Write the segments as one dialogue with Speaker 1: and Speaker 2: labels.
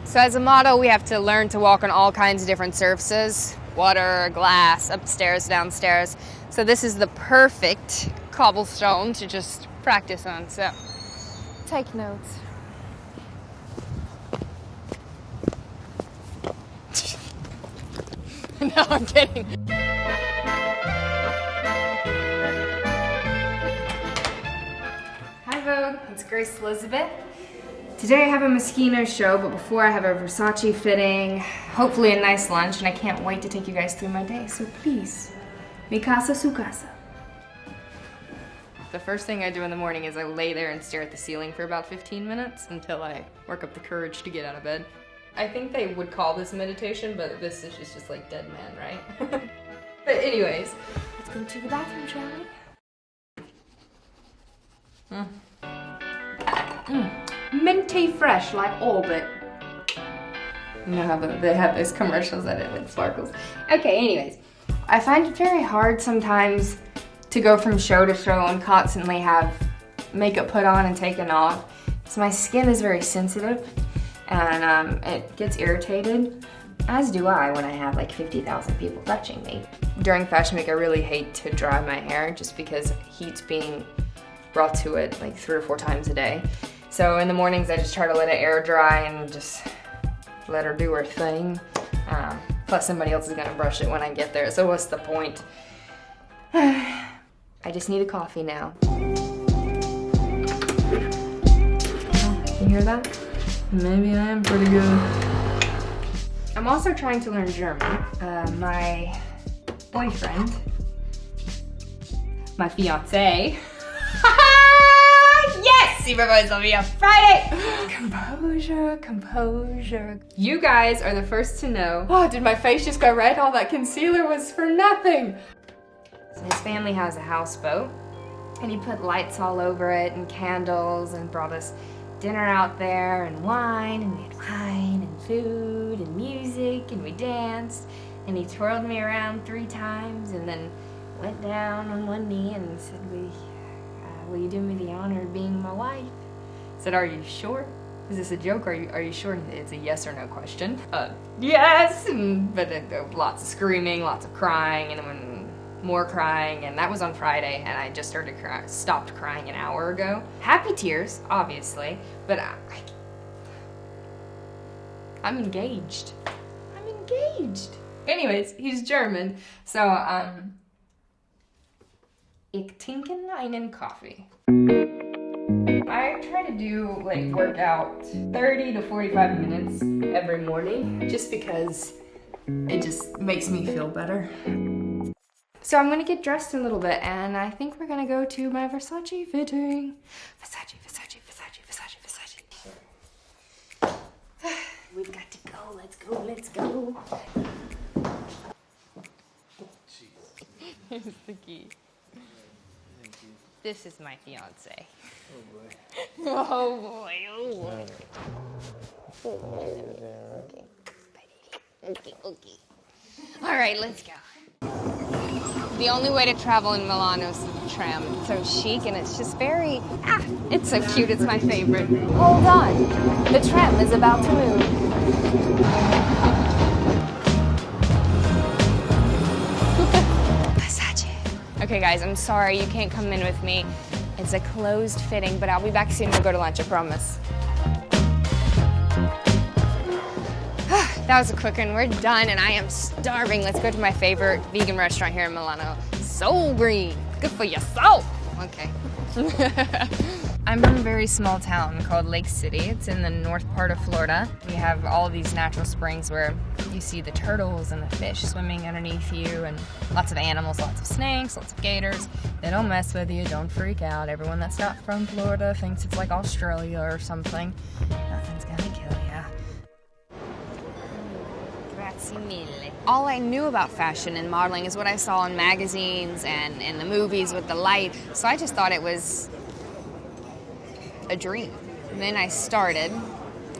Speaker 1: So as a model, we have to learn to walk on all kinds of different surfaces. Water, glass, upstairs, downstairs. So this is the perfect cobblestone to just practice on, so take notes. No, I'm kidding. Hi Vogue, it's Grace Elizabeth. Today I have a Moschino show, but before I have a Versace fitting, hopefully a nice lunch, and I can't wait to take you guys through my day, so please, mi casa su casa. The first thing I do in the morning is I lay there and stare at the ceiling for about 15 minutes until I work up the courage to get out of bed. I think they would call this meditation, but this is just like dead man, right? But anyways, let's go to the bathroom, shall we? Minty fresh like Orbit. You know how they have those commercials that it like sparkles. Okay, anyways, I find it very hard sometimes to go from show to show and constantly have makeup put on and taken off. So my skin is very sensitive and it gets irritated, as do I when I have like 50,000 people touching me. During Fashion Week, I really hate to dry my hair just because heat's being brought to it like 3 or 4 times a day. So in the mornings, I just try to let it air dry and just let her do her thing. Plus somebody else is gonna brush it when I get there, so what's the point? I just need a coffee now. You hear that? Maybe I am pretty good. I'm also trying to learn German. My boyfriend, my fiance, yes! Supervise will be on Friday! Composure, composure. You guys are the first to know. Oh, did my face just go red? All that concealer was for nothing. So his family has a houseboat, and he put lights all over it and candles and brought us dinner out there and wine, and we had wine and food and music, and we danced, and he twirled me around 3 times and then went down on one knee and said, will you do me the honor of being my wife? I said, are you sure? Is this a joke? Are you sure? It's a yes or no question. Yes, but lots of screaming, lots of crying, and then more crying, and that was on Friday, and I just stopped crying an hour ago. Happy tears, obviously, but I'm engaged. I'm engaged. Anyways, he's German, so ich trinke einen Kaffee. I try to do like workout 30 to 45 minutes every morning just because it just makes me feel better. So I'm gonna get dressed in a little bit and I think we're gonna go to my Versace fitting. Versace, Versace, Versace, Versace, Versace. We've got to go, let's go, let's go. Here's the key. This is my fiance.
Speaker 2: Oh boy.
Speaker 1: Oh boy, oh boy. Okay. All right, let's go. The only way to travel in Milano is the tram. It's so chic and it's just very, it's so cute, it's my favorite. Hold on, the tram is about to move. Okay guys, I'm sorry you can't come in with me. It's a closed fitting, but I'll be back soon. We'll go to lunch, I promise. That was a quick one. We're done and I am starving. Let's go to my favorite vegan restaurant here in Milano. Soul Green. Good for your soul. Okay. I'm from a very small town called Lake City. It's in the north part of Florida. We have all of these natural springs where you see the turtles and the fish swimming underneath you and lots of animals, lots of snakes, lots of gators. They don't mess with you, don't freak out. Everyone that's not from Florida thinks it's like Australia or something. Nothing's gonna kill ya. Grazie mille. All I knew about fashion and modeling is what I saw in magazines and in the movies with the light. So I just thought it was a dream. And then I started,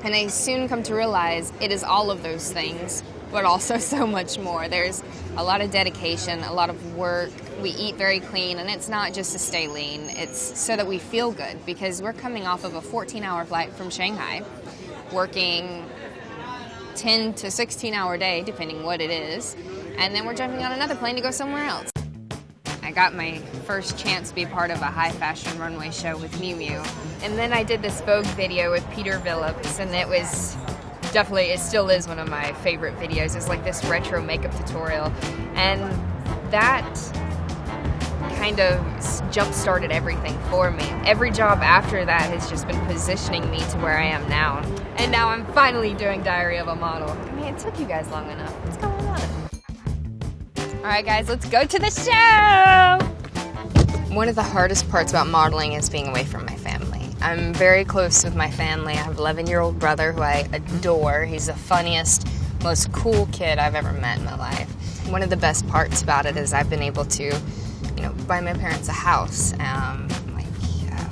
Speaker 1: and I soon come to realize it is all of those things, but also so much more. There's a lot of dedication, a lot of work. We eat very clean, and it's not just to stay lean. It's so that we feel good, because we're coming off of a 14-hour flight from Shanghai, working
Speaker 2: 10 to 16 hour day, depending what it is. And then we're jumping on another plane to go somewhere else. I got my first chance to be part of a high fashion runway show with Miu Miu. And then I did this Vogue video with Peter Phillips, and it was definitely, it still is one of my favorite videos. It's like this retro makeup tutorial. And that kind of jump-started everything for me. Every job after that has just been positioning me to where I am now. And now I'm finally doing Diary of a Model. I mean, it took you guys long enough. What's going on? All right, guys, let's go to the show! One of the hardest parts about modeling is being away from my family. I'm very close with my family. I have an 11-year-old brother who I adore. He's the funniest, most cool kid I've ever met in my life. One of the best parts about it is I've been able to, you know, buy my parents a house,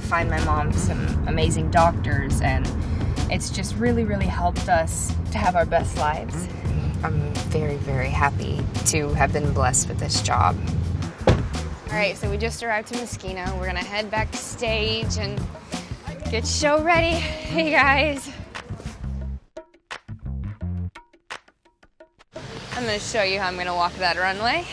Speaker 2: find my mom some amazing doctors, and it's just really, really helped us to have our best lives. I'm very, very happy to have been blessed with this job. All right, so we just arrived to Moschino. We're gonna head backstage and get show ready. Hey guys. I'm gonna show you how I'm gonna walk that runway.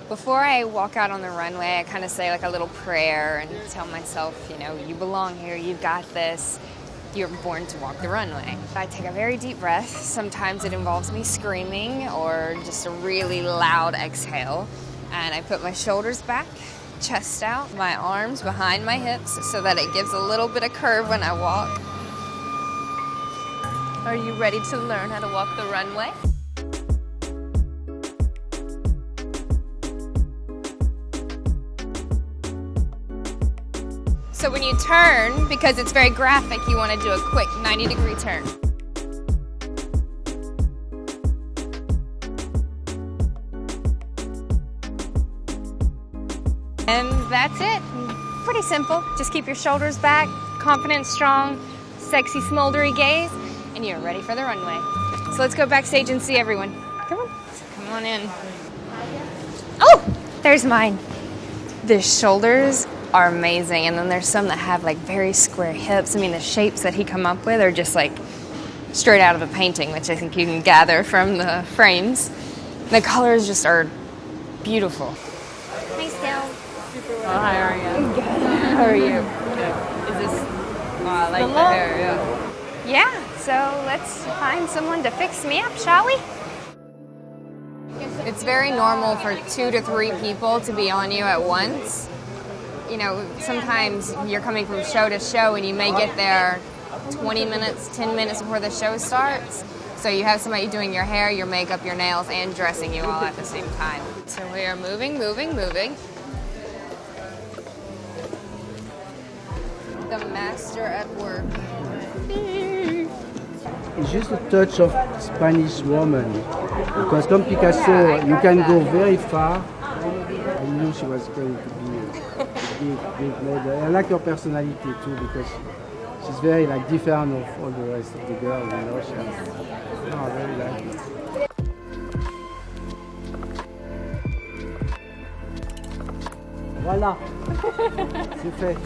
Speaker 2: Before I walk out on the runway, I kind of say like a little prayer and tell myself, you know, you belong here, you've got this. You're born to walk the runway. I take a very deep breath. Sometimes it involves me screaming or just a really loud exhale. And I put my shoulders back, chest out, my arms behind my hips so that it gives a little bit of curve when I walk. Are you ready to learn how to walk the runway? So when you turn, because it's very graphic, you want to do a quick 90-degree turn. And that's it. Pretty simple. Just keep your shoulders back, confident, strong, sexy, smoldery gaze, and you're ready for the runway. So let's go backstage and see everyone. Come on. Come on in. Oh, there's mine. The shoulders are amazing, and then there's some that have like very square hips. I mean, the shapes that he come up with are just like straight out of a painting, which I think you can gather from the frames. The colors just are beautiful. Hey, Stell.
Speaker 3: Oh, hi, how are you?
Speaker 2: Good. How are you?
Speaker 3: Good. Is this, I like the hair, yeah.
Speaker 2: Yeah, so let's find someone to fix me up, shall we? It's very normal for 2 to 3 people to be on you at once. You know, sometimes you're coming from show to show and you may get there 20 minutes, 10 minutes before the show starts. So you have somebody doing your hair, your makeup, your nails, and dressing you all at the same time. So we are moving, moving, moving. The master at work.
Speaker 4: It's just a touch of Spanish woman. Because come Picasso, you can go very far. I knew she was going to be big model. I like her personality too, because she's very like different of all the rest of the girls, you know. I very like it. Voilà. C'est fait.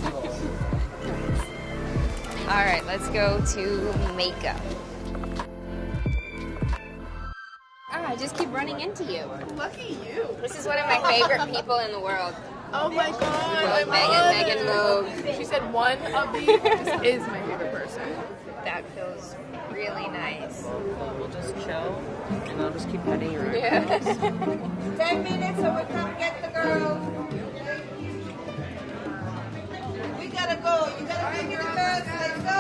Speaker 2: All right, let's go to makeup. Oh, I just keep running into you.
Speaker 3: Lucky you.
Speaker 2: This is one of my favorite people in the world.
Speaker 3: Oh my god.
Speaker 2: Megan Moog.
Speaker 3: She said one of these is my favorite person.
Speaker 2: That feels really nice.
Speaker 5: We'll just chill, and I'll just keep petting her.
Speaker 2: Yeah.
Speaker 6: 10 minutes so we come get the girls. We gotta go. You gotta bring your girls. Let's go.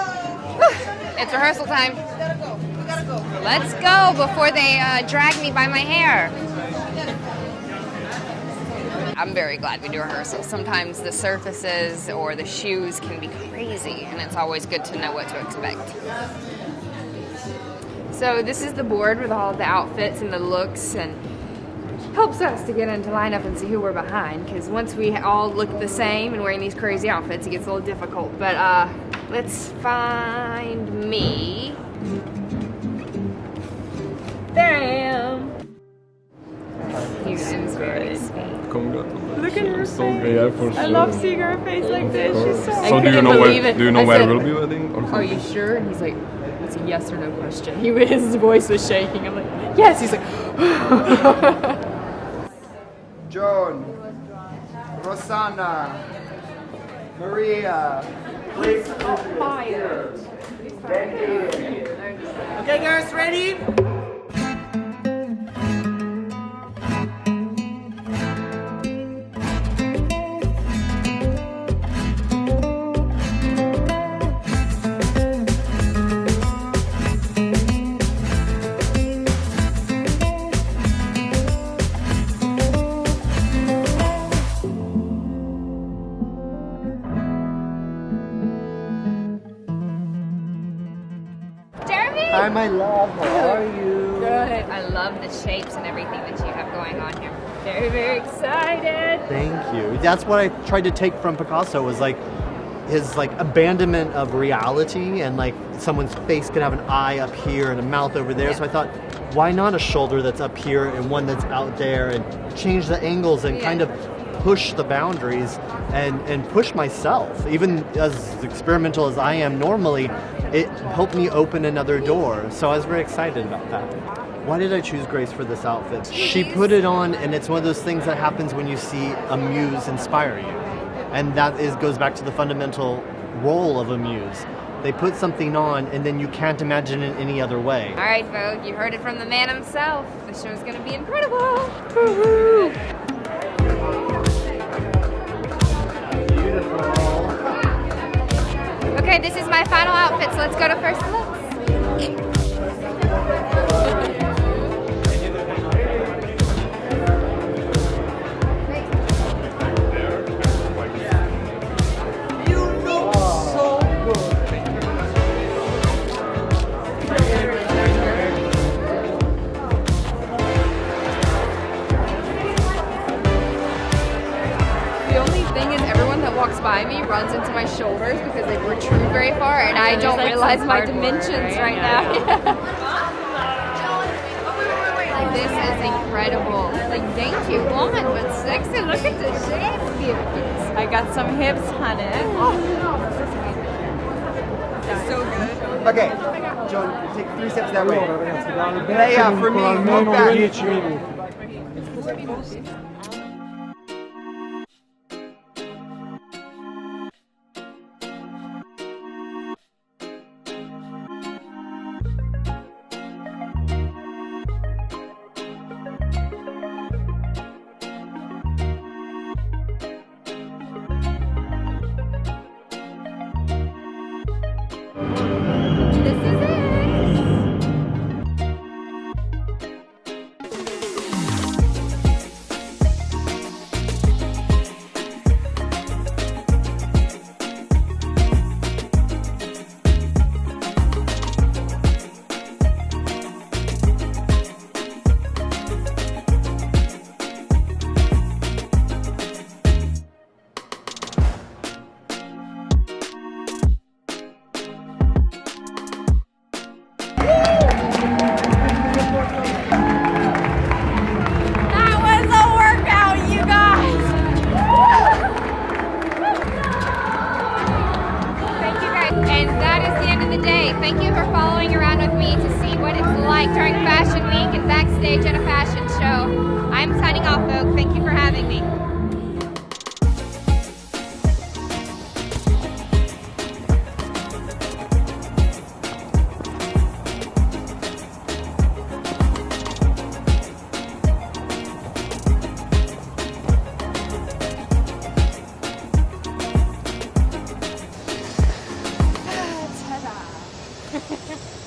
Speaker 2: It's rehearsal time.
Speaker 6: We gotta go. We gotta go.
Speaker 2: Let's go before they drag me by my hair. I'm very glad we do rehearsals. Sometimes the surfaces or the shoes can be crazy, and it's always good to know what to expect. So this is the board with all the outfits and the looks, and helps us to get into lineup and see who we're behind, because once we all look the same and wearing these crazy outfits, it gets a little difficult. But let's find me. There I am. He seems very sweet.
Speaker 3: Look at her
Speaker 7: So
Speaker 3: face.
Speaker 7: yeah, for sure.
Speaker 3: I love seeing her face like this. She's so
Speaker 7: So do you know where? Do you know
Speaker 2: I
Speaker 7: where
Speaker 2: said,
Speaker 7: we'll be wedding? Or
Speaker 2: Are you sure? And he's like,
Speaker 1: it's a yes or no question. His voice was shaking. I'm like, yes. He's like,
Speaker 4: Joan, Rosanna, Maria, please fire.
Speaker 5: Okay, guys, ready?
Speaker 4: Hi, my love. How are you?
Speaker 2: Good. I love the shapes and everything that you have going on here. Very, very excited.
Speaker 7: Thank you. That's what I tried to take from Picasso, was like his like abandonment of reality, and like someone's face could have an eye up here and a mouth over there. So I thought, why not a shoulder that's up here and one that's out there, and change the angles and kind of push the boundaries and push myself. Even as experimental as I am normally, it helped me open another door. So I was very excited about that. Why did I choose Grace for this outfit? She put it on, and it's one of those things that happens when you see a muse inspire you. And that goes back to the fundamental role of a muse. They put something on, and then you can't imagine it any other way.
Speaker 2: All right, Vogue, you heard it from the man himself. The show's gonna be incredible. Woo-hoo. Okay, this is my final outfit, so let's go to first looks.
Speaker 1: Walks by me, runs into my shoulders because they protrude very far, and I don't realize my dimensions right now. This is incredible. Like dainty blonde, but sexy. Look at the shapes.
Speaker 3: I got some hips, honey.
Speaker 1: It's so good.
Speaker 7: Okay, Joan, take 3 steps that way. Leia, for me, walk back.
Speaker 1: This is it.
Speaker 2: Thank you for following around with me to see what it's like during Fashion Week and backstage at a fashion show. I'm signing off, Vogue. Thank you for having me. Ta-da!